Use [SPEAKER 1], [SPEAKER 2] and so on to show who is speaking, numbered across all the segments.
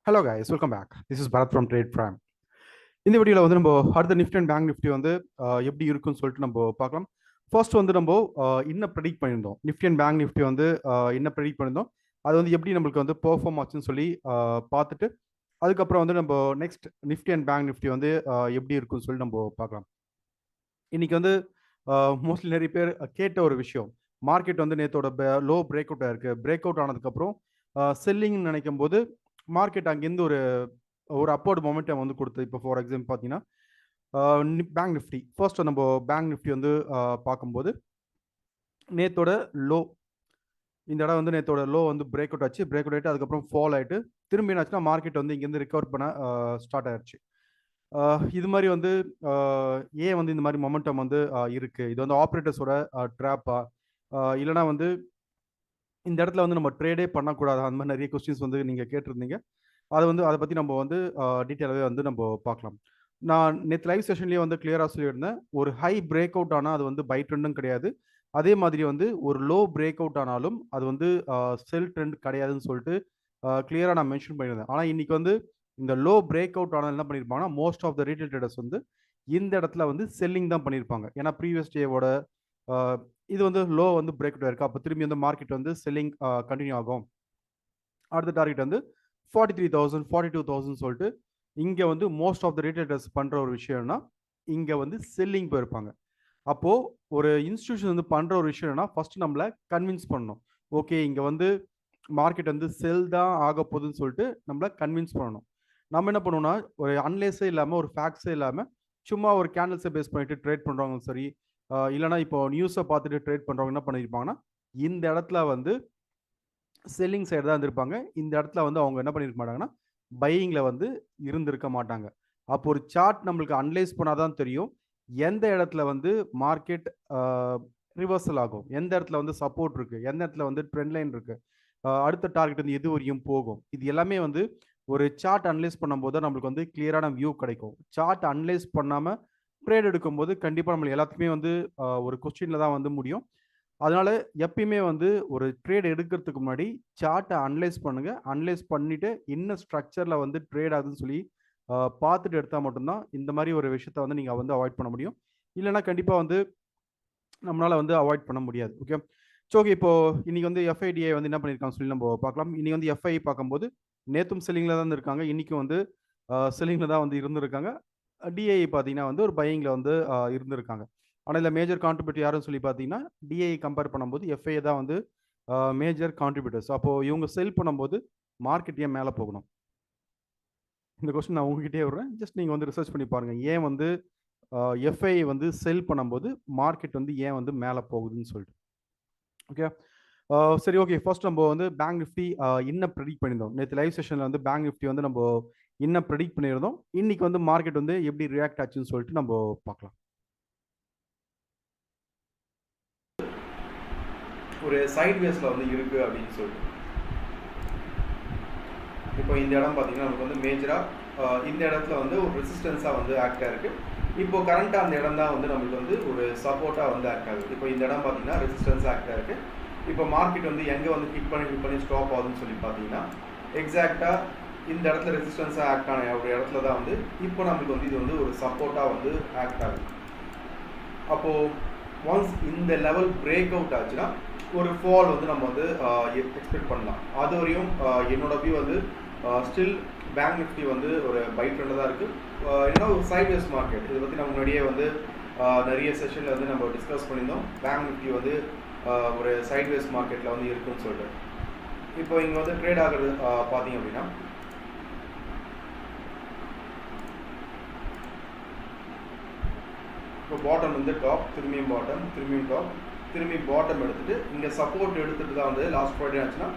[SPEAKER 1] Hello guys, welcome back. This is Bharat from Trade Prime. இந்த வீடியோவில் வந்து நம்ம அடுத்த நிஃப்டி அண்ட் பேங்க் நிஃப்டி வந்து எப்படி இருக்குன்னு சொல்லிட்டு நம்ம பார்க்கலாம். ஃபர்ஸ்ட் வந்து நம்ம என்ன ப்ரெடிக்ட் பண்ணியிருந்தோம், நிஃப்டி அண்ட் பேங்க் நிஃப்டி வந்து என்ன ப்ரெடிக்ட் பண்ணியிருந்தோம், அது வந்து எப்படி நம்மளுக்கு வந்து பெர்ஃபார்ம் ஆச்சுன்னு சொல்லி பார்த்துட்டு அதுக்கப்புறம் வந்து நம்ம next Nifty and bank Nifty வந்து எப்படி இருக்குன்னு சொல்லி நம்ம பார்க்கலாம். இன்னைக்கு வந்து மோஸ்ட்லி நிறைய பேர் கேட்ட ஒரு விஷயம், மார்க்கெட் வந்து நேற்றோட லோ பிரேக் அவுட் ஆயிருக்கு. பிரேக் அவுட் ஆனதுக்கப்புறம் செல்லிங்னு நினைக்கும் போது மார்க்கெட் அங்கேருந்து ஒரு அப்போர்ட் மொமெண்டம் வந்து கொடுத்தது. இப்போ ஃபார் எக்ஸாம்பிள் பார்த்தீங்கன்னா பேங்க் நிஃப்டி ஃபர்ஸ்ட் நம்ம பேங்க் நிஃப்டி வந்து பார்க்கும்போது நேத்தோட லோ, இந்த இடம் வந்து நேத்தோட லோ வந்து பிரேக் அவுட் ஆச்சு. பிரேக் அவுட் ஆகிட்டு அதுக்கப்புறம் ஃபால் ஆகிட்டு திரும்பி என்னாச்சுன்னா மார்க்கெட் வந்து இங்கேருந்து ரிகவர் பண்ண ஸ்டார்ட் ஆயிடுச்சு. இது மாதிரி வந்து ஏன் வந்து இந்த மாதிரி மொமெண்டம் வந்து இருக்குது, இது வந்து ஆப்ரேட்டர்ஸோட ட்ராப்பா இல்லைனா வந்து இந்த இடத்துல வந்து நம்ம ட்ரேடே பண்ணக்கூடாது, அந்த மாதிரி நிறைய கொஸ்டின்ஸ் வந்து நீங்கள் கேட்டிருந்தீங்க. அதை பற்றி நம்ம வந்து டீட்டெயிலாகவே வந்து நம்ம பார்க்கலாம். நான் நேற்று லைவ் செஷன்லேயே வந்து கிளியராக சொல்லியிருந்தேன், ஒரு ஹை பிரேக் அவுட் ஆனால் அது வந்து பை ட்ரெண்டும் கிடையாது, அதே மாதிரி வந்து ஒரு லோ பிரேக் அவுட் ஆனாலும் அது வந்து செல் ட்ரெண்ட் கிடையாதுன்னு சொல்லிட்டு கிளியராக நான் மென்ஷன் பண்ணியிருந்தேன். ஆனால் இன்னைக்கு வந்து இந்த லோ பிரேக் அவுட் ஆனால் என்ன பண்ணியிருப்பாங்கன்னா most of the retail traders வந்து இந்த இடத்துல வந்து செல்லிங் தான் பண்ணியிருப்பாங்க. ஏன்னா ப்ரீவியஸ் டேவோட இது வந்து லோ வந்து பிரேக் அவுட் ஆயிருக்கு, அப்போ திரும்பி வந்து மார்க்கெட் வந்து செல்லிங் கண்டினியூ ஆகும். அடுத்த டார்கெட் வந்து 43,000 42,000 சொல்லிட்டு இங்கே வந்து மோஸ்ட் ஆஃப் த ரீட்டைலர்ஸ் பண்ணுற ஒரு விஷயம்னா இங்கே வந்து செல்லிங் போயிருப்பாங்க. அப்போது ஒரு இன்ஸ்டியூஷன் வந்து பண்ணுற ஒரு விஷயம்னா ஃபஸ்ட்டு நம்மளை கன்வின்ஸ் பண்ணணும். ஓகே, இங்கே வந்து மார்க்கெட் வந்து செல் தான் ஆக போகுதுன்னு சொல்லிட்டு நம்மளை கன்வின்ஸ் பண்ணணும். நம்ம என்ன பண்ணுவோம்னா ஒரு அன்லேஸே இல்லாமல் ஒரு ஃபேக்ட்ஸே இல்லாமல் சும்மா ஒரு கேண்டில்ஸை பேஸ் பண்ணிட்டு ட்ரேட் பண்ணுறவங்க சரி, இல்லைனா இப்போ நியூஸை பார்த்துட்டு ட்ரேட் பண்ணுறவங்க என்ன பண்ணியிருப்பாங்கன்னா இந்த இடத்துல வந்து செல்லிங் சைடு தான் இருந்திருப்பாங்க. இந்த இடத்துல வந்து அவங்க என்ன பண்ணியிருக்க மாட்டாங்கன்னா பையிங்கில் வந்து இருந்திருக்க மாட்டாங்க. அப்போ ஒரு சார்ட் நம்மளுக்கு அனலைஸ் பண்ணால் தான் தெரியும் எந்த இடத்துல வந்து மார்க்கெட் ரிவர்சல் ஆகும், எந்த இடத்துல வந்து சப்போர்ட் இருக்குது, எந்த இடத்துல வந்து ட்ரெண்ட் லைன் இருக்குது, அடுத்த டார்கெட் வந்து எது வரையும் போகும். இது எல்லாமே வந்து ஒரு சார்ட் அனலைஸ் பண்ணும்போது தான் நம்மளுக்கு வந்து கிளியரான வியூ கிடைக்கும். சார்ட் அனலைஸ் பண்ணாமல் ட்ரேட் எடுக்கும்போது கண்டிப்பாக நம்மளுக்கு எல்லாத்துக்குமே வந்து ஒரு கொஸ்டினில் தான் வந்து முடியும். அதனால எப்பயுமே வந்து ஒரு ட்ரேட் எடுக்கிறதுக்கு முன்னாடி சார்ட்டை அனலைஸ் பண்ணுங்க. அனலைஸ் பண்ணிட்டு என்ன ஸ்ட்ரக்சரில் வந்து ட்ரேட் ஆகுதுன்னு சொல்லி பார்த்துட்டு எடுத்தால் மட்டும்தான் இந்த மாதிரி ஒரு விஷயத்த வந்து நீங்கள் வந்து அவாய்ட் பண்ண முடியும். இல்லைன்னா கண்டிப்பாக வந்து நம்மளால் வந்து அவாய்ட் பண்ண முடியாது. ஓகே, ஸோ இப்போ இன்னைக்கு வந்து எஃப்ஐடிஐ வந்து என்ன பண்ணியிருக்காங்க சொல்லி நம்ம பார்க்கலாம். இன்னைக்கு வந்து எஃப்ஐ பார்க்கும்போது நேற்றும் செல்லிங்கில் தான் இருக்காங்க, இன்றைக்கும் வந்து செல்லிங்கில் தான் வந்து இருந்திருக்காங்க. டிஐ பார்த்தீங்கன்னா வந்து ஒரு பையிங்கில் வந்து இருந்திருக்காங்க. ஆனால் இதில் மேஜர் கான்ட்ரிபியூட்டர் யாருன்னு சொல்லி பார்த்தீங்கன்னா டிஐ கம்பேர் பண்ணும்போது எஃப்ஐ தான் வந்து மேஜர் கான்ட்ரிபியூட்டர்ஸ். அப்போது இவங்க செல் பண்ணும்போது மார்க்கெட் ஏன் மேலே போகணும், இந்த கொஸ்டின் நான் உங்ககிட்டே விடுறேன். ஜஸ்ட் நீங்கள் வந்து ரிசர்ச் பண்ணி பாருங்கள், ஏன் வந்து எஃப்ஐ வந்து செல் பண்ணும்போது மார்க்கெட் வந்து ஏன் வந்து மேலே போகுதுன்னு சொல்லிட்டு. ஓகே, சரி, ஓகே. ஃபர்ஸ்ட் நம்ம வந்து பேங்க் நிஃப்டி என்ன ப்ரெடிக்ட் பண்ணியிருந்தோம், நேற்று லைவ் செஷனில் வந்து பேங்க் நிஃப்டி வந்து நம்ம என்ன ப்ரெடிக்ட் பண்ணியிருந்தோம், இன்னைக்கு வந்து மார்க்கெட் வந்து எப்படி ரியாக்ட் ஆச்சுன்னு சொல்லிட்டு நம்ம பார்க்கலாம். ஒரு சைட்வேஸில் வந்து இருக்குது அப்படின்னு சொல்லிட்டு இப்போ இந்த இடம் பார்த்தீங்கன்னா நமக்கு வந்து மேஜராக இந்த இடத்துல வந்து ஒரு ரெசிஸ்டன்ஸாக வந்து ஆக்ட் ஆகிருக்கு. இப்போ கரண்ட்டாக அந்த இடம் தான் வந்து நம்மளுக்கு வந்து ஒரு சப்போர்ட்டாக வந்து ஆக்ட் ஆகுது. இப்போ இந்த இடம் பார்த்தீங்கன்னா ரெசிஸ்டன்ஸாக ஆக்ட் ஆகிருக்கு. இப்போ மார்க்கெட் வந்து எங்கே வந்து ஹிட் பண்ணி ஸ்டாப் ஆகுதுன்னு சொல்லி பார்த்தீங்கன்னா எக்ஸாக்டாக இந்த இடத்துல ரெசிஸ்டன்ஸாக ஆக்ட் ஆன ஒரு இடத்துல தான் வந்து இப்போ நம்மளுக்கு வந்து இது வந்து ஒரு சப்போர்ட்டாக வந்து ஆக்ட் ஆகுது. அப்போது ஒன்ஸ் இந்த லெவல் பிரேக் அவுட் ஆச்சுன்னா ஒரு ஃபால் வந்து நம்ம வந்து எக்ஸ்பெக்ட் பண்ணலாம். அது வரையும் என்னோட வியூ வந்து ஸ்டில் பேங்க் நிஃப்டி வந்து ஒரு பை ட்ரெண்டில் தான் இருக்குது. ஏன்னா ஒரு சைட்வேஸ் மார்க்கெட், இதை பற்றி நம்ம முன்னாடியே வந்து நிறைய செஷனில் வந்து நம்ம டிஸ்கஸ் பண்ணியிருந்தோம். பேங்க் நிஃப்டி வந்து ஒரு சைட்வேஸ் மார்க்கெட்டில் வந்து இருக்குன்னு சொல்லிட்டு இப்போ இங்கே வந்து ட்ரேட் ஆகிறது பார்த்தீங்க அப்படின்னா இப்போ பாட்டம் வந்து டாப், திரும்பியும் பாட்டம், திரும்பியும் டாப், திரும்பி பாட்டம் எடுத்துகிட்டு இங்கே சப்போர்ட் எடுத்துகிட்டு தான் வந்து லாஸ்ட் ஃப்ரைடே ஆச்சுன்னா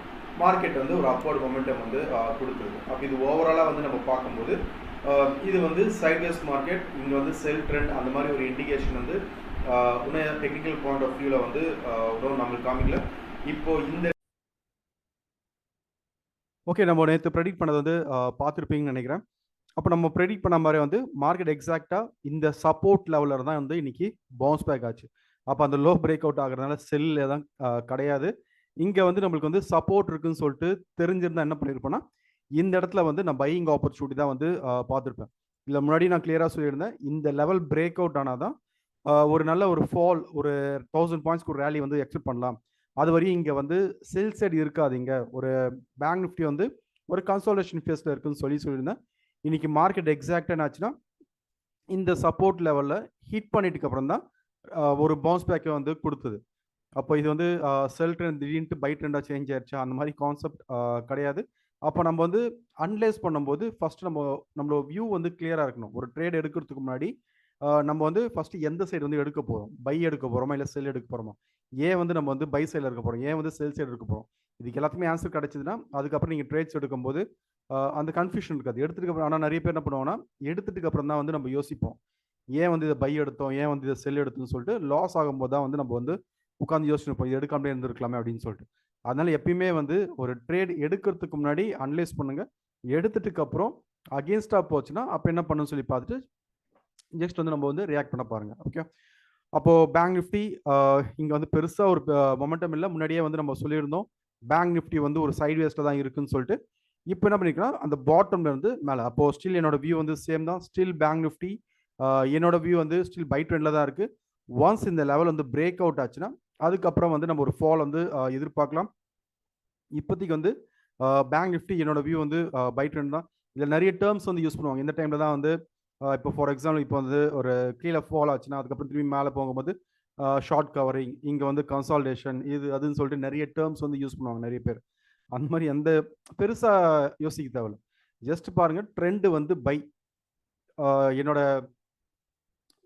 [SPEAKER 1] மார்க்கெட் வந்து ஒரு அப்போர்ட் மொமெண்டம் வந்து கொடுத்துருக்கு. அப்போ இது ஓவராலாக வந்து நம்ம பார்க்கும்போது இது வந்து சைட்வேஸ் மார்க்கெட், இங்கே வந்து செல் ட்ரெண்ட் அந்த மாதிரி ஒரு இண்டிகேஷன் வந்து இன்னும் டெக்னிக்கல் பாயிண்ட் ஆஃப் வியூவில் வந்து இன்னும் நம்மளுக்கு காமிக்கல. இப்போ இந்த ஓகே, நம்ம நேற்று ப்ரெடிக்ட் பண்ணது வந்து பார்த்துருப்பீங்கன்னு நினைக்கிறேன். அப்போ நம்ம ப்ரெடிக்ட் பண்ண மாதிரி வந்து மார்க்கெட் எக்ஸாக்டாக இந்த சப்போர்ட் லெவலில் தான் வந்து இன்னைக்கு பவுன்ஸ் பேக் ஆச்சு. அப்போ அந்த லோ பிரேக் அவுட் ஆகிறதுனால செல்லில் தான் கிடையாது. இங்கே வந்து நம்மளுக்கு வந்து சப்போர்ட் இருக்குன்னு சொல்லிட்டு தெரிஞ்சிருந்தா என்ன பண்ணியிருப்போம்னா இந்த இடத்துல வந்து நான் பையிங் ஆப்பர்ச்சுனிட்டி தான் வந்து பார்த்துருப்பேன். இதில் முன்னாடி நான் கிளியராக சொல்லியிருந்தேன், இந்த லெவல் பிரேக் அவுட் ஆனால் தான் ஒரு நல்ல ஒரு ஃபால், ஒரு 1000 பாயிண்ட்ஸ்க்கு ஒரு ரேலி வந்து எக்ஸ்பெக்ட் பண்ணலாம். அது வரையும் இங்கே வந்து செல் சைடு இருக்காதீங்க. ஒரு பேங்க் நிஃப்டி வந்து ஒரு கன்சாலிடேஷன் ஃபேஸில் இருக்குன்னு சொல்லியிருந்தேன். இன்னைக்கு மார்க்கெட் எக்ஸாக்டாக என்ன ஆச்சுன்னா, இந்த சப்போர்ட் லெவலில் ஹிட் பண்ணிட்டுக்கு அப்புறம் தான் ஒரு பவுன்ஸ் பேக்கை வந்து கொடுத்தது. அப்போ இது வந்து செல் ட்ரெண்ட் திடீர்னு பை ட்ரெண்டாக சேஞ்ச் ஆயிடுச்சா, அந்த மாதிரி கான்செப்ட் கிடையாது. அப்போ நம்ம வந்து அனலைஸ் பண்ணும்போது ஃபர்ஸ்ட் நம்மளோட வியூ வந்து கிளியராக இருக்கணும். ஒரு ட்ரேட் எடுக்கிறதுக்கு முன்னாடி நம்ம வந்து ஃபர்ஸ்ட் எந்த சைடு வந்து எடுக்க போகிறோம், பை எடுக்க போகிறோமா இல்லை செல் எடுக்க போகிறோமா, ஏன் வந்து நம்ம வந்து பை சைடில் இருக்க போகிறோம், ஏன் வந்து செல் சைடு எடுக்க போகிறோம், இதுக்கு எல்லாத்துக்குமே ஆன்சர் கிடைச்சதுன்னா அதுக்கப்புறம் நீங்கள் ட்ரேட்ஸ் எடுக்கும்போது அந்த கன்ஃபியூஷன் இருக்காது. எடுத்துட்டு அப்புறம் ஆனால் நிறைய பேர் என்ன பண்ணுவாங்கன்னா, எடுத்துட்டு அப்புறம் தான் வந்து நம்ம யோசிப்போம், ஏன் வந்து இதை பை எடுத்தோம், ஏன் வந்து இதை செல் எடுத்தோம்னு சொல்லிட்டு லாஸ் ஆகும்போது தான் வந்து நம்ம வந்து உட்காந்து யோசிச்சிருப்போம், இது எடுக்காமலே இருந்திருக்கலாமே அப்படின்னு சொல்லிட்டு. அதனால எப்பயுமே வந்து ஒரு ட்ரேட் எடுக்கிறதுக்கு முன்னாடி அனலைஸ் பண்ணுங்க. எடுத்துட்டுக்கு அப்புறம் அகேன்ஸ்டா போச்சுன்னா அப்போ என்ன பண்ணணும்னு சொல்லி பார்த்துட்டு நெக்ஸ்ட் வந்து நம்ம வந்து ரியாக்ட் பண்ண பாருங்க. ஓகே, அப்போ பேங்க் நிஃப்டி இங்கே வந்து பெருசாக ஒரு மொமெண்டம் இல்லை. முன்னாடியே வந்து நம்ம சொல்லியிருந்தோம் பேங்க் நிஃப்டி வந்து ஒரு சைட் வேஸ்ட்டில் தான் இருக்குன்னு சொல்லிட்டு. இப்போ என்ன பண்ணிக்கலாம், அந்த பாட்டம்ல இருந்து மேலே. அப்போ ஸ்டில் என்னோட வியூ வந்து சேம் தான். ஸ்டில் பேங்க் நிஃப்டி என்னோட வியூ வந்து ஸ்டில் பை ட்ரெண்டில் தான் இருக்குது. ஒன்ஸ் இந்த லெவல் வந்து பிரேக் அவுட் ஆச்சுன்னா அதுக்கப்புறம் வந்து நம்ம ஒரு ஃபால் வந்து எதிர்பார்க்கலாம். இப்போதைக்கு வந்து பேங்க் நிஃப்டி என்னோட வியூ வந்து பை ட்ரெண்ட் தான். இதில் நிறைய டேர்ம்ஸ் வந்து யூஸ் பண்ணுவாங்க. இந்த டைமில் தான் வந்து இப்போ ஃபார் எக்ஸாம்பிள் இப்போ வந்து ஒரு கீழே ஃபால் ஆச்சுன்னா அதுக்கப்புறம் திரும்பி மேலே போகும்போது ஷார்ட் கவரிங், இங்கே வந்து கன்சால்டேஷன், இது அதுன்னு சொல்லிட்டு நிறைய டேர்ம்ஸ் வந்து யூஸ் பண்ணுவாங்க நிறைய பேர். அந்த மாதிரி எந்த பெருசாக யோசிக்க தேவையில்ல. ஜஸ்ட் பாருங்கள், ட்ரெண்டு வந்து பை. என்னோட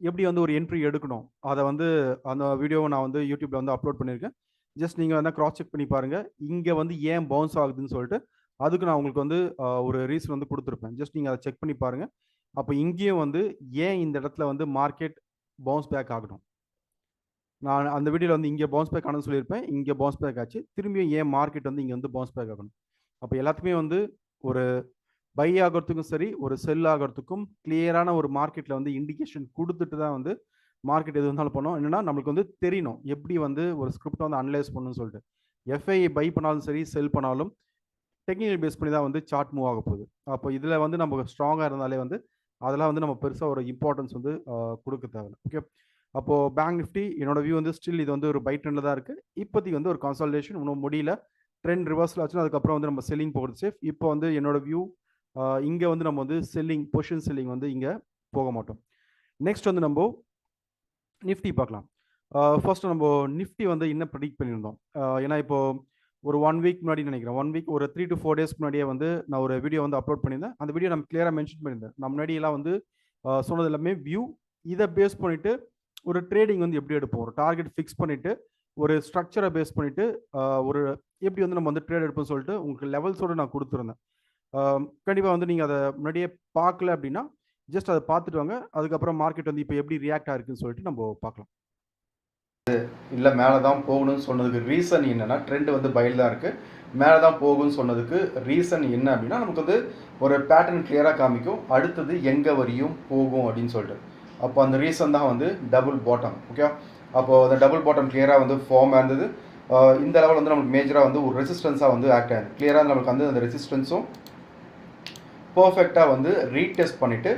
[SPEAKER 1] எப்படி வந்து ஒரு என்ட்ரி எடுக்கணும் அதை வந்து அந்த வீடியோவை நான் வந்து யூடியூப்ல வந்து அப்லோட் பண்ணியிருக்கேன். ஜஸ்ட் நீங்கள் வந்து கிராஸ் செக் பண்ணி பாருங்கள், இங்கே வந்து ஏன் பவுன்ஸ் ஆகுதுன்னு சொல்லிட்டு. அதுக்கு நான் உங்களுக்கு வந்து ஒரு ரீசன் வந்து கொடுத்துருப்பேன். ஜஸ்ட் நீங்கள் அதை செக் பண்ணி பாருங்கள். அப்போ இங்கேயும் வந்து ஏன் இந்த இடத்துல வந்து மார்க்கெட் பவுன்ஸ் பேக் ஆகணும், நான் அந்த வீடியோவில் வந்து இங்கே பவுன்ஸ் பேக் ஆகணும்னு சொல்லியிருப்பேன். இங்கே பவுன்ஸ் பேக் ஆச்சு, திரும்பியும் ஏன் மார்க்கெட் வந்து இங்கே வந்து பவுன்ஸ் பேக் ஆகணும். அப்போ எல்லாத்துக்குமே வந்து ஒரு பை ஆகிறதுக்கும் சரி, ஒரு செல் ஆகிறதுக்கும் கிளியரான ஒரு மார்க்கெட்டில் வந்து இண்டிகேஷன் கொடுத்துட்டு தான் வந்து மார்க்கெட் எது வந்தாலும் பண்ணோம். என்னன்னா நம்மளுக்கு வந்து தெரியணும் எப்படி வந்து ஒரு ஸ்கிரிப்ட் வந்து அனலைஸ் பண்ணணும்னு சொல்லிட்டு. எஃப்ஐ பை பண்ணாலும் சரி, செல் பண்ணாலும் டெக்னிக்கல் பேஸ் பண்ணி தான் வந்து சார்ட் மூவ் ஆக போகுது. அப்போ இதில் வந்து நம்ம ஸ்ட்ராங்காக இருந்தாலே வந்து அதெல்லாம் வந்து நம்ம பெருசாக ஒரு இம்பார்ட்டன்ஸ் வந்து கொடுக்க தேவையில்லை. ஓகே, அப்போது பேங்க் நிஃப்டி என்னோட வியூ வந்து ஸ்டில் இது வந்து ஒரு பை ட்ரெண்டில் தான் இருக்குது. இப்போதைக்கு வந்து ஒரு கன்சால்டேஷன் இன்னும் முடியல. ட்ரெண்ட் ரிவர்ஸில் ஆச்சுன்னா அதுக்கப்புறம் வந்து நம்ம செல்லிங் போகிறது சேஃப். இப்போ வந்து என்னோட வியூ இங்கே வந்து நம்ம வந்து செல்லிங், பொசிஷன் செல்லிங் வந்து இங்கே போக மாட்டோம். நெக்ஸ்ட் வந்து நம்ம நிஃப்டி பார்க்கலாம். ஃபர்ஸ்ட் நம்ம நிஃப்டி வந்து என்ன ப்ரெடிக்ட் பண்ணியிருந்தோம், ஏன்னா இப்போ ஒரு 1 வீக் முன்னாடி நினைக்கிறேன், 1 வீக் ஒரு 3 to 4 days முன்னாடியே வந்து நான் ஒரு வீடியோ வந்து அப்லோட் பண்ணியிருந்தேன். அந்த வீடியோ நம்ம கிளியராக மென்ஷன் பண்ணியிருந்தேன். நான் முன்னாடியெல்லாம் வந்து சொன்னது எல்லாமே வியூ. இதை பேஸ் பண்ணிவிட்டு ஒரு ட்ரேடிங் வந்து எப்படி எடுப்போம், ஒரு டார்கெட் ஃபிக்ஸ் பண்ணிவிட்டு ஒரு ஸ்ட்ரக்சரை பேஸ் பண்ணிவிட்டு ஒரு எப்படி வந்து நம்ம வந்து ட்ரேட் எடுப்போம்னு சொல்லிட்டு உங்களுக்கு லெவல்ஸோடு நான் கொடுத்துருந்தேன். கண்டிப்பாக வந்து நீங்கள் அதை முன்னாடியே பார்க்கல அப்படின்னா ஜஸ்ட் அதை பார்த்துட்டு வாங்க. அதுக்கப்புறம் மார்க்கெட் வந்து இப்போ எப்படி ரியாக்ட் ஆகிருக்குன்னு சொல்லிட்டு நம்ம பார்க்கலாம். இல்லை மேலே தான் போகணும்னு சொன்னதுக்கு ரீசன் என்னென்னா, ட்ரெண்ட் வந்து பையில் தான் இருக்குது, மேலே தான் போகும்னு சொன்னதுக்கு ரீசன் என்ன அப்படின்னா, நமக்கு வந்து ஒரு பேட்டர்ன் கிளியராக காமிக்கும் அடுத்தது எங்கே வரையும் போகும் அப்படின்னு சொல்லிட்டு. அப்போ அந்த ரீசன் தான் வந்து டபுள் பாட்டம். ஓகே, அப்போது அந்த டபுள் பாட்டம் கிளியராக வந்து ஃபார்ம் ஆயிருந்தது. இந்த லெவல் வந்து நமக்கு மேஜராக வந்து ஒரு ரெசிஸ்டன்ஸாக வந்து ஆக்ட் ஆகுது. கிளியராக நமக்கு வந்து அந்த ரெசிஸ்டன்ஸும் பர்ஃபெக்டாக வந்து ரீடெஸ்ட் பண்ணிவிட்டு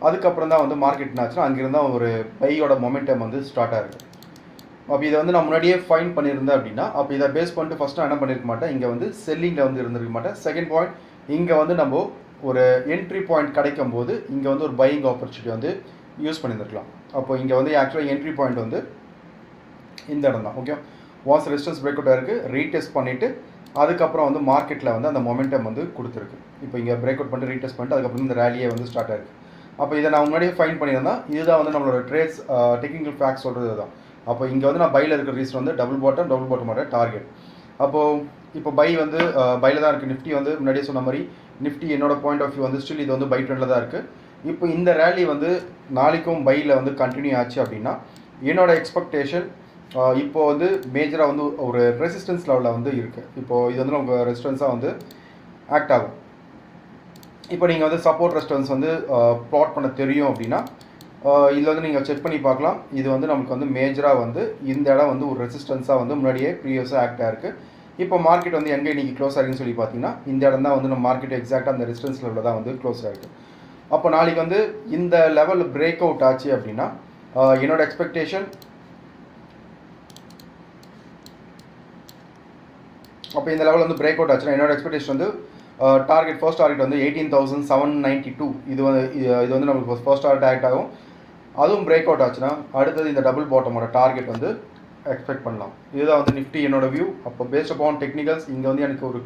[SPEAKER 1] அதுக்கப்புறம் தான் வந்து மார்க்கெட் என்னாச்சுன்னா அங்கிருந்தால் ஒரு பையோட மொமெண்டம் வந்து ஸ்டார்ட் ஆகுது. அப்போ இதை வந்து நான் முன்னாடியே ஃபைன் பண்ணியிருந்தேன் அப்படின்னா, அப்போ இதை பேஸ் பண்ணிட்டு ஃபஸ்ட்டு நான் என்ன பண்ணியிருக்க மாட்டேன், இங்கே வந்து செல்லிங்கில் வந்து இருந்திருக்க மாட்டேன். செகண்ட் பாயிண்ட், இங்கே வந்து நம்ம ஒரு என்ட்ரி பாயிண்ட் கிடைக்கும் போது இங்கே வந்து ஒரு பையிங் ஆப்பர்ச்சுனிட்டி வந்து யூஸ் பண்ணியிருந்துருக்கலாம். அப்போ இங்கே வந்து ஆக்சுவலாக என்ட்ரி பாயிண்ட் வந்து இந்த இடம் தான். Okay, was resistance break out ஆயிருக்கு, ரீடெஸ்ட் பண்ணிவிட்டு அதுக்கப்புறம் வந்து மார்க்கெட்டில் வந்து அந்த மொமெண்டம் வந்து கொடுத்துருக்கு. இப்போ இங்கே பிரேக் அவுட் பண்ணிட்டு ரீடெஸ்ட் பண்ணிட்டு அதுக்கப்புறம் இந்த ரேலியே வந்து ஸ்டார்ட் ஆயிருக்கு. அப்போ இதை நான் முன்னாடியே ஃபைன் பண்ணியிருந்தேன். இதுதான் வந்து நம்மளோட ட்ரேட்ஸ் டெக்னிக்கல் ஃபேக்ட் சொல்கிறது தான். அப்போ இங்கே வந்து நான் பையில் இருக்கிற ரீசன் வந்து டபுள் பாட்டமோட டார்கெட். அப்போது இப்போ பை வந்து பையில் தான் இருக்குது. நிஃப்டி வந்து முன்னாடியே சொன்ன மாதிரி நிஃப்டி என்னோட பாயிண்ட் ஆஃப் வியூ வந்து ஸ்டில் இது வந்து பை ட்ரெண்டில் தான் இருக்குது. இப்போ இந்த ரேலி வந்து நாளைக்கும் பையில் வந்து கண்டினியூ ஆச்சு அப்படின்னா என்னோட எக்ஸ்பெக்டேஷன் இப்போது வந்து மேஜராக வந்து ஒரு ரெசிஸ்டன்ஸ் லெவலில் வந்து இருக்குது. இப்போது இது வந்து நமக்கு ரெசிஸ்டன்ஸாக வந்து ஆக்ட் ஆகும். இப்போ நீங்கள் வந்து சப்போர்ட் ரெசிஸ்டன்ஸ் வந்து ப்ளாட் பண்ண தெரியும் அப்படின்னா இதில் வந்து நீங்கள் செக் பண்ணி பார்க்கலாம். இது வந்து நமக்கு வந்து மேஜராக வந்து இந்த இடம் வந்து ஒரு ரெசிஸ்டன்ஸாக வந்து முன்னாடியே ப்ரீவியஸாக ஆக்ட் ஆகிருக்கு. இப்போ மார்க்கெட் வந்து எங்கே இன்றைக்கி க்ளோஸ் ஆகிருக்குன்னு சொல்லி பார்த்தீங்கன்னா இந்த இடம் தான் வந்து நம்ம மார்க்கெட் எக்ஸாக்டாக அந்த ரெசிஸ்டன்ஸ் லெவலில் தான் வந்து க்ளோஸ் ஆகிருக்கு. அப்போ நாளைக்கு வந்து இந்த லெவல் பிரேக் அவுட் ஆச்சு அப்படின்னா என்னோட எக்ஸ்பெக்டேஷன் அப்போ இந்த லெவல் வந்து பிரேக் அவுட் ஆச்சுன்னா என்னோட எக்ஸ்பெக்டேஷன் வந்து டார்கெட் ஃபர்ஸ்ட் டார்கெட் வந்து 18,792 இது வந்து நம்மளுக்கு ஃபர்ஸ்ட் டார்கெட் ஆகும். அதுவும் பிரேக் அவுட் ஆச்சுன்னா அடுத்தது இந்த டபுள் பாட்டமோட டார்கெட் வந்து எக்ஸ்பெக்ட் பண்ணலாம். இதுதான் வந்து நிஃப்டி என்னோட வியூ. அப்போ பேஸ்ட் அப்பான் டெக்னிக்கல்ஸ் இங்கே வந்து எனக்கு ஒரு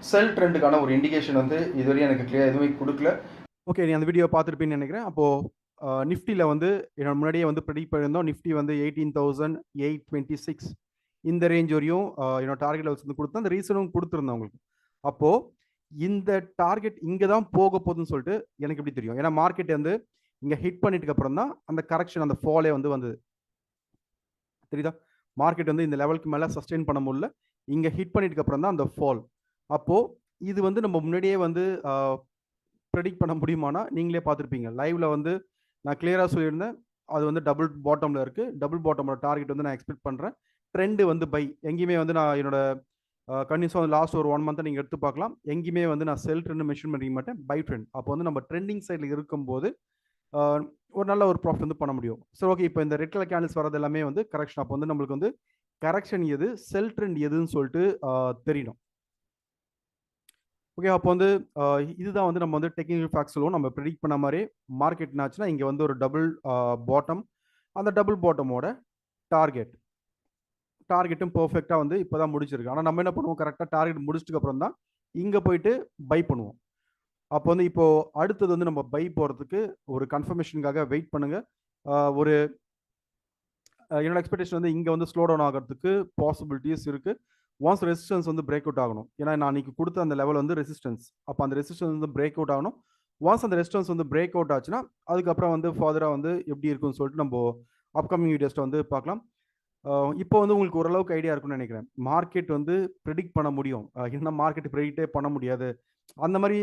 [SPEAKER 1] செல் ட்ரெண்டுக்கான ஒரு இண்டிகேஷன் வந்து இதுவரையும் எனக்கு கிளியர் எதுவுமே கொடுக்கல. ஓகே, நீ அந்த வீடியோ பார்த்துருப்பீன்னு நினைக்கிறேன். அப்போது நிஃப்டியில் வந்து என்னோட முன்னாடியே வந்து ப்ரெடிக்ட் பண்ணியிருந்தோம். நிஃப்டி வந்து 18,826 இந்த ரேஞ்ச் வரையும் என்னோட டார்கெட் லெவல்ஸ் வந்து கொடுத்தேன். அந்த ரீசனும் கொடுத்துருந்தேன் உங்களுக்கு. அப்போது இந்த டார்கெட் இங்கே தான் போக போகுதுன்னு சொல்லிட்டு எனக்கு எப்படி தெரியும்? ஏன்னா மார்க்கெட் வந்து இங்கே ஹிட் பண்ணிட்டு அப்புறம் தான் அந்த கரெக்ஷன் அந்த ஃபாலே வந்து வந்தது. தெரியுதா? மார்க்கெட் வந்து இந்த லெவலுக்கு மேலே சஸ்டெயின் பண்ண முடியல. இங்கே ஹிட் பண்ணிட்டு அப்புறம் தான் அந்த ஃபால். அப்போது இது வந்து நம்ம முன்னாடியே வந்து ப்ரெடிக்ட் பண்ண முடியுமானா நீங்களே பார்த்துருப்பீங்க. லைவ்ல வந்து நான் கிளியராக சொல்லியிருந்தேன். அது வந்து டபுள் பாட்டமில் இருக்குது. டபுள் பாட்டமோட டார்கெட் வந்து நான் எக்ஸ்பெக்ட் பண்ணுறேன். ட்ரெண்டு வந்து பை. எங்கேயுமே வந்து நான் என்னோட கண்டினியூஸாக வந்து லாஸ்ட் ஒரு 1 மந்த்தை நீங்கள் எடுத்து பார்க்கலாம். எங்கேயுமே வந்து நான் செல் ட்ரெண்ட் மென்ஷன் பண்ணிக்க மாட்டேன், பை ட்ரெண்ட். அப்போ வந்து நம்ம ட்ரெண்டிங் சைடில் இருக்கும்போது ஒரு நல்ல ஒரு ப்ராஃபிட் வந்து பண்ண முடியும். சரி, ஓகே. இப்போ இந்த ரெட் கலர் கேண்டில்ஸ் வரது எல்லாமே வந்து கரெக்ஷன். அப்போ வந்து நம்மளுக்கு வந்து கரெக்ஷன் எது, செல் ட்ரெண்ட் எதுன்னு சொல்லிட்டு தெரியணும். ஓகே, அப்போ வந்து இதுதான் வந்து நம்ம வந்து டெக்னிக்கல் ஃபேக்ட்ஸ் சொல்லுவோம். நம்ம ப்ரெடிக்ட் பண்ண மாதிரி மார்க்கெட் ஆச்சுன்னா இங்கே வந்து ஒரு டபுள் பாட்டம், அந்த டபுள் பாட்டமோட டார்கெட்டும் பர்ஃபெக்டாக வந்து இப்போ தான் முடிச்சிருக்கு. ஆனால் நம்ம என்ன பண்ணுவோம், கரெக்டாக டார்கெட் முடிச்சதுக்கு அப்புறம் தான் இங்கே போயிட்டு பை பண்ணுவோம். அப்போ வந்து இப்போ அடுத்தது வந்து நம்ம பை போகிறதுக்கு ஒரு கன்ஃபர்மேஷனுக்காக வெயிட் பண்ணுங்க. ஒரு என்னோட எக்ஸ்பெக்டேஷன் வந்து இங்கே வந்து ஸ்லோ டவுன் ஆகிறதுக்கு பாசிபிலிட்டிஸ் இருக்குது. ஒன்ஸ் ரெசிஸ்டன்ஸ் வந்து பிரேக் அவுட் ஆகணும். ஏன்னா நான் அன்றைக்கி கொடுத்த அந்த லெவல் வந்து ரெசிஸ்டன்ஸ். அப்போ அந்த ரெசிஸ்டன்ஸ் வந்து பிரேக் அவுட் ஆகணும். ஒன்ஸ் அந்த ரெசிஸ்டன்ஸ் வந்து பிரேக் அவுட் ஆச்சுன்னா அதுக்கப்புறம் வந்து ஃபர்தராக வந்து எப்படி இருக்குன்னு சொல்லிட்டு நம்ம அப்கமிங் வீடியோஸில் வந்து பார்க்கலாம். இப்போ வந்து உங்களுக்கு ஓரளவுக்கு ஐடியா இருக்குன்னு நினைக்கிறேன். மார்க்கெட் வந்து ப்ரெடிக்ட் பண்ண முடியும். என்ன மார்க்கெட் ப்ரெடிக்டே பண்ண முடியாது அந்த மாதிரி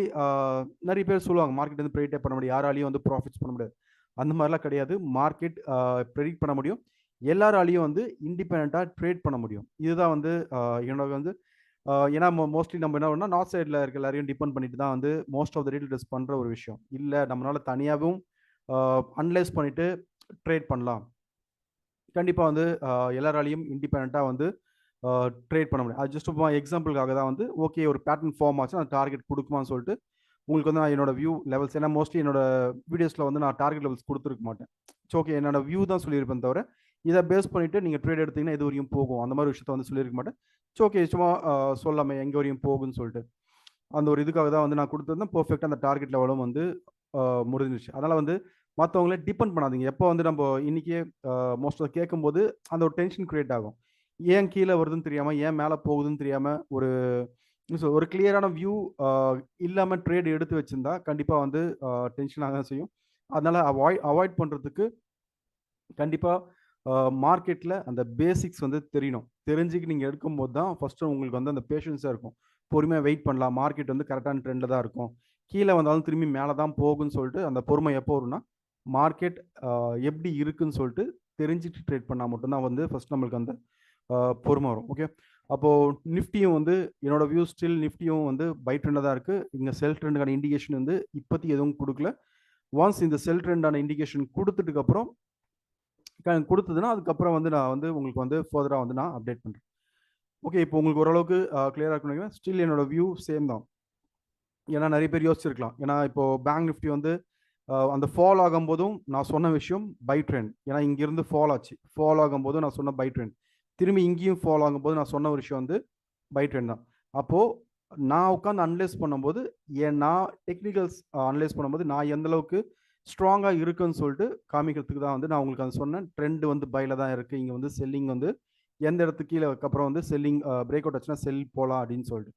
[SPEAKER 1] நிறைய பேர் சொல்லுவாங்க. மார்க்கெட் வந்து ப்ரெடிக்டே பண்ண முடியாது, யாராலையும் வந்து ப்ராஃபிட்ஸ் பண்ண முடியாது. அந்த மாதிரிலாம் கிடையாது. மார்க்கெட் ப்ரெடிக்ட் பண்ண முடியும். எல்லாராலையும் வந்து இண்டிபெண்ட்டாக ட்ரேட் பண்ண முடியும். இதுதான் வந்து என்னோட வந்து ஏன்னா மோஸ்ட்லி நம்ம என்ன பண்ணால் நார்த் சைடில் இருக்க எல்லாரையும் டிபெண்ட் பண்ணிட்டு தான் வந்து மோஸ்ட் ஆஃப் த ரீடர்ஸ் பண்ணுற ஒரு விஷயம். இல்லை நம்மளால் தனியாகவும் அனலைஸ் பண்ணிவிட்டு ட்ரேட் பண்ணலாம். கண்டிப்பாக வந்து எல்லாராலையும் இண்டிபெண்ட்டாக வந்து ட்ரேட் பண்ண முடியும். அது ஜஸ்ட் எக்ஸாம்பிளுக்காக தான் வந்து ஓகே ஒரு பேட்டர்ன் ஃபார்ம் ஆச்சு, அந்த டார்கெட் கொடுக்குமான்னு சொல்லிட்டு உங்களுக்கு வந்து நான் என்னோட வியூ லெவல்ஸ், ஏன்னா மோஸ்ட்லி என்னோட வீடியோஸில் வந்து நான் டார்கெட் லெவல்ஸ் கொடுத்துருக்க மாட்டேன். ஸோ ஓகே, என்னோட வியூ தான் சொல்லியிருப்பேன் தவிர இதை பேஸ் பண்ணிவிட்டு நீங்கள் ட்ரேட் எடுத்திங்கன்னா இது வரையும் போகும் அந்த மாதிரி விஷயத்த வந்து சொல்லியிருக்க மாட்டேன். ஸோ ஓகே, சும்மா சொல்லாமல் எங்கே வரையும் போகுன்னு சொல்லிட்டு அந்த ஒரு இதுக்காக தான் வந்து நான் கொடுத்துருந்தேன். பர்ஃபெக்டாக அந்த டார்கெட் லெவலும் வந்து முடிஞ்சிருச்சு. அதனால் வந்து மற்றவங்களே டிபெண்ட் பண்ணாதீங்க. எப்போ வந்து நம்ம இன்றைக்கே மோஸ்ட் ஆஃப் கேட்கும்போது அந்த ஒரு டென்ஷன் க்ரியேட் ஆகும். ஏன் கீழே வருதுன்னு தெரியாமல், ஏன் மேலே போகுதுன்னு தெரியாமல், ஒரு கிளியரான வியூ இல்லாமல் ட்ரேட் எடுத்து வச்சுருந்தா கண்டிப்பாக வந்து டென்ஷனாக தான் செய்யும். அதனால் அவாய்ட் பண்ணுறதுக்கு கண்டிப்பாக மார்க்கெட்டில் அந்த பேசிக்ஸ் வந்து தெரியணும். தெரிஞ்சுக்கு நீங்கள் எடுக்கும்போது தான் ஃபஸ்ட்டு உங்களுக்கு வந்து அந்த பேஷன்ஸாக இருக்கும். பொறுமையாக வெயிட் பண்ணலாம். மார்க்கெட் வந்து கரெக்டான ட்ரெண்டில் தான் இருக்கும். கீழே வந்தாலும் திரும்பி மேலே தான் போகுன்னு சொல்லிட்டு அந்த பொறுமை எப்போ வரும்னா மார்க்கெட் எப்படி இருக்குன்னு சொல்லிட்டு தெரிஞ்சுட்டு ட்ரேட் பண்ணால் மட்டும்தான் வந்து ஃபஸ்ட் நம்மளுக்கு அந்த பொறுமை வரும். ஓகே, அப்போது நிஃப்டியும் வந்து என்னோட வியூ ஸ்டில் நிஃப்டியும் வந்து பை ட்ரெண்டாக தான் இருக்குது. இங்கே செல் ட்ரெண்டுக்கான இண்டிகேஷன் வந்து இப்போதைக்கு எதுவும் கொடுக்கல. ஒன்ஸ் இந்த செல் ட்ரெண்டான இண்டிகேஷன் கொடுத்ததுக்கப்புறம் கொடுத்ததுன்னா அதுக்கப்புறம் வந்து நான் வந்து உங்களுக்கு வந்து ஃபர்தராக வந்து நான் அப்டேட் பண்ணுறேன். ஓகே, இப்போ உங்களுக்கு ஓரளவுக்கு கிளியராக இருக்குன்னு நினைக்கிறேன். ஸ்டில் என்னோட வியூ சேம் தான். ஏன்னா நிறைய பேர் யோசிச்சிருக்கலாம். ஏன்னா இப்போது பேங்க் நிஃப்டி வந்து அந்த ஃபால் ஆகும்போதும் நான் சொன்ன விஷயம் பை ட்ரெண்ட். ஏன்னா இங்கேருந்து ஃபால் ஆச்சு. ஃபால் ஆகும்போதும் நான் சொன்ன பை ட்ரெண்ட். திரும்பி இங்கேயும் ஃபால் ஆகும்போது நான் சொன்ன ஒரு விஷயம் வந்து பை ட்ரெண்ட் தான். அப்போது நான் உட்காந்து அனலைஸ் பண்ணும்போது நான் டெக்னிக்கல்ஸ் அனலைஸ் பண்ணும்போது நான் எந்தளவுக்கு ஸ்ட்ராங்காக இருக்குன்னு சொல்லிட்டு காமிக்கிறதுக்கு தான் வந்து நான் உங்களுக்கு அதை சொன்னேன். ட்ரெண்டு வந்து பையில் தான் இருக்குது. இங்கே வந்து செல்லிங் வந்து எந்த இடத்துக்கு கீழே அப்புறம் வந்து செல்லிங் பிரேக் அவுட் ஆச்சுன்னா செல் போகலாம் அப்படின்னு சொல்லிட்டு.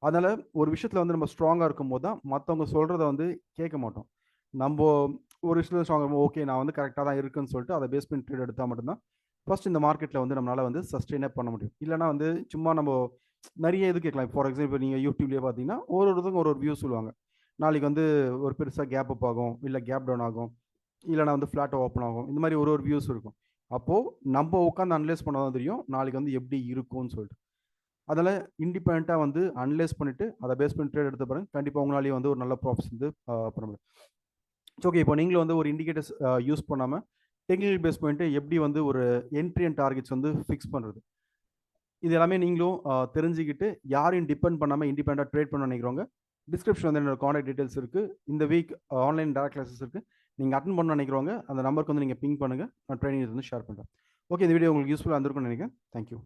[SPEAKER 1] அதனால் ஒரு விஷயத்தில் வந்து நம்ம ஸ்ட்ராங்காக இருக்கும்போது தான் மற்றவங்க சொல்கிறத வந்து கேட்க மாட்டோம். நம்ம ஒரு விஷயத்தில் ஸ்ட்ராங்காக ஓகே நான் வந்து கரெக்டாக தான் இருக்குன்னு சொல்லிட்டு அதை பேஸ் பண்ணி ட்ரேட் எடுத்தால் மட்டும்தான் ஃபர்ஸ்ட் இந்த மார்க்கெட்டில் வந்து நம்மளால் வந்து சஸ்டெயினே பண்ண முடியும். இல்லைனா வந்து சும்மா நம்ம நிறைய இது கேட்கலாம். ஃபார் எக்ஸாம்பிள் நீங்கள் யூடியூப்லேயே பார்த்தீங்கன்னா ஒருத்தவங்க ஒரு வியூ சொல்லுவாங்க. நாளைக்கு வந்து ஒரு பெருசாக கேப் அப் ஆகும், இல்லை கேப் டவுன் ஆகும், இல்லைனா வந்து ஃப்ளாட்டாக ஓப்பன் ஆகும். இந்த மாதிரி ஒரு வியூஸ் இருக்கும். அப்போது நம்ம உட்காந்து அனலைஸ் பண்ண தான் தெரியும் நாளைக்கு வந்து எப்படி இருக்கும்னு சொல்லிட்டு. அதில் இண்டிபெண்ட்டாக வந்து அனலைஸ் பண்ணிவிட்டு அதை பேஸ் பண்ணி ட்ரேட் எடுத்த பாருங்க கண்டிப்பாக உங்களாலேயே வந்து ஒரு நல்ல ப்ராஃபிட்ஸ் வந்து பண்ண முடியும். ஓகே, இப்போ நீங்களும் வந்து ஒரு இண்டிகேட்டர்ஸ் யூஸ் பண்ணாமல் டெக்னிக்கல் பேஸ் பண்ணிட்டு எப்படி வந்து ஒரு என்ட்ரி அண்ட் டார்கெட்ஸ் வந்து ஃபிக்ஸ் பண்ணுறது, இது எல்லாமே நீங்களும் தெரிஞ்சுக்கிட்டு யாரையும் டிபெண்ட் பண்ணாமல் இண்டிபெண்டாக ட்ரேட் பண்ண நினைக்கிறவங்க டிஸ்கிரிப்ஷன் வந்து என்னோட காண்டாக்ட் டீட்டெயில்ஸ் இருக்குது. இந்த வீக் ஆன்லைன் டேரக்ட் கிளாஸஸ் இருக்குது. நீங்கள் அட்டன் பண்ண நினைக்கிறவங்க அந்த நம்பருக்கு வந்து நீங்கள் பிங் பண்ணுங்கள். நான் ட்ரைனிங் வந்து ஷேர் பண்ணுறேன். ஓகே, இந்த வீடியோ உங்களுக்கு யூஸ்ஃபுல்லாக இருந்திருக்கும்னு நினைக்கிறேன். தேங்க்யூ.